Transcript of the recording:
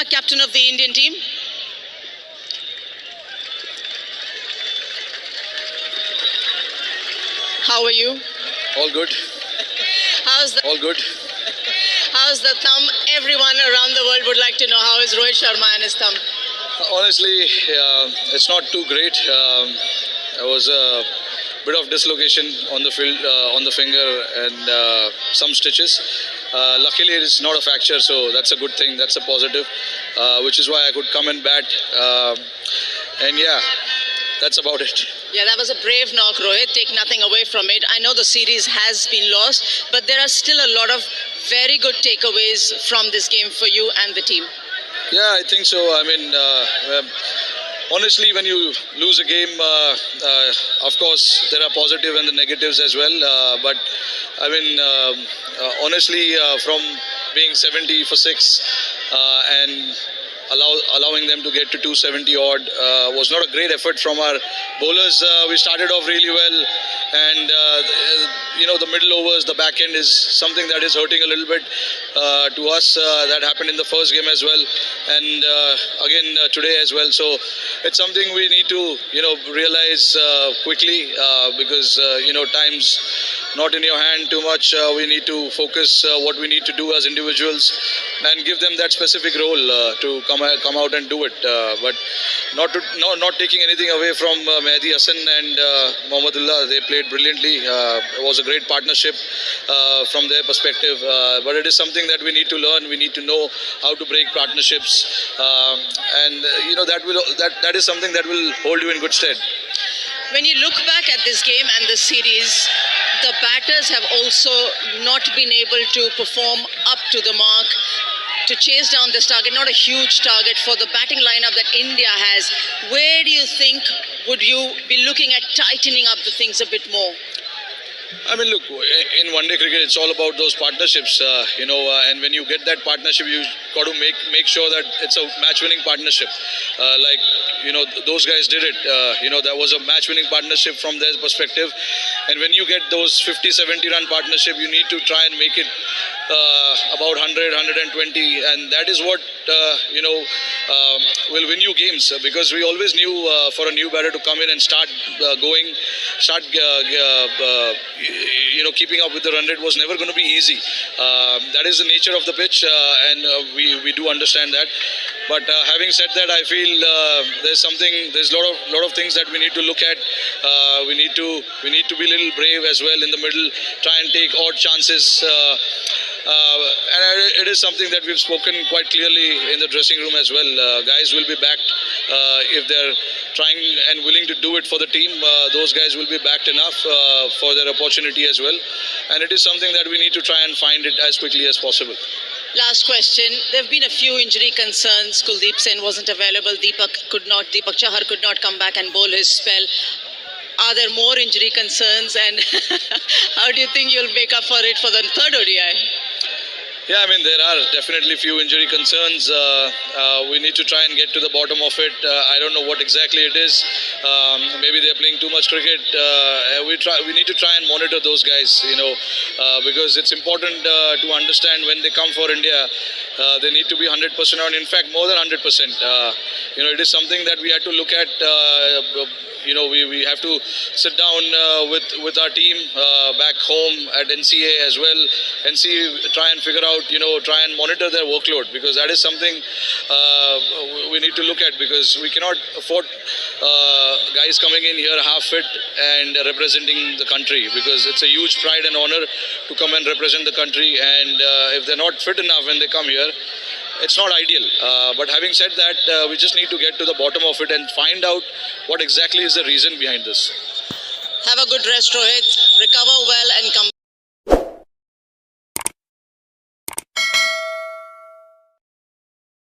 Sharma, captain of the Indian team. How are you? All good. All good. How's the thumb? Everyone around the world would like to know how is Rohit Sharma and his thumb. Honestly, it's not too great. There was a bit of dislocation on the field, on the finger, and some stitches. Luckily, it's not a fracture, so that's a good thing. That's a positive, which is why I could come and bat. And yeah, that's about it. Yeah, that was a brave knock, Rohit. Take nothing away from it. I know the series has been lost, but there are still a lot of very good takeaways from this game for you and the team. Yeah, I think so. I mean, honestly, when you lose a game, of course, there are positive and the negatives as well. But I mean, honestly, from being 70 for 6 and allowing them to get to 270 odd was not a great effort from our bowlers. We started off really well, and the middle overs, the back end is something that is hurting a little bit to us. That happened in the first game as well, and again today as well. So it's something we need to realize quickly, because time's not in your hand too much. We need to focus what we need to do as individuals and give them that specific role to come out and do it. But not taking anything away from Mehdi Hassan and Mohammedullah. They played brilliantly. It was a great partnership from their perspective. But it is something that we need to learn. We need to know how to break partnerships, and that is something that will hold you in good stead. When you look back at this game and the series, the batters have also not been able to perform up to the mark to chase down this target. Not a huge target for the batting lineup that India has. Where do you think would you be looking at tightening up the things a bit more? I mean, look, in one-day cricket, it's all about those partnerships, and when you get that partnership, you got to make sure that it's a match-winning partnership. Those guys did it. That was a match-winning partnership from their perspective. And when you get those 50, 70-run partnership, you need to try and make it about 100, 120, and that is what will win you games, because we always knew for a new batter to come in and start keeping up with the run rate was never going to be easy. That is the nature of the pitch, and we do understand that. But having said that, I feel there's a lot of things that we need to look at. We need to be a little brave as well in the middle, try and take odd chances. And it is something that we've spoken quite clearly in the dressing room as well. Guys will be backed if they're trying and willing to do it for the team. Those guys will be backed enough for their opportunity as well. And it is something that we need to try and find it as quickly as possible. Last question. There have been a few injury concerns. Kuldeep Sen wasn't available. Deepak Chahar could not come back and bowl his spell. Are there more injury concerns, and how do you think you'll make up for it for the third ODI? Yeah, I mean, there are definitely few injury concerns. We need to try and get to the bottom of it. I don't know what exactly it is. Maybe they're playing too much cricket. We need to try and monitor those guys, because it's important to understand when they come for India, they need to be 100% on. In fact, more than 100%. It is something that we had to look at. We have to sit down with our team back home at NCA as well and try and figure out, try and monitor their workload, because that is something we need to look at, because we cannot afford guys coming in here half fit and representing the country, because it's a huge pride and honor to come and represent the country, and if they're not fit enough when they come here, it's not ideal. But having said that, we just need to get to the bottom of it and find out what exactly is the reason behind this. Have a good rest, Rohit. Recover well and come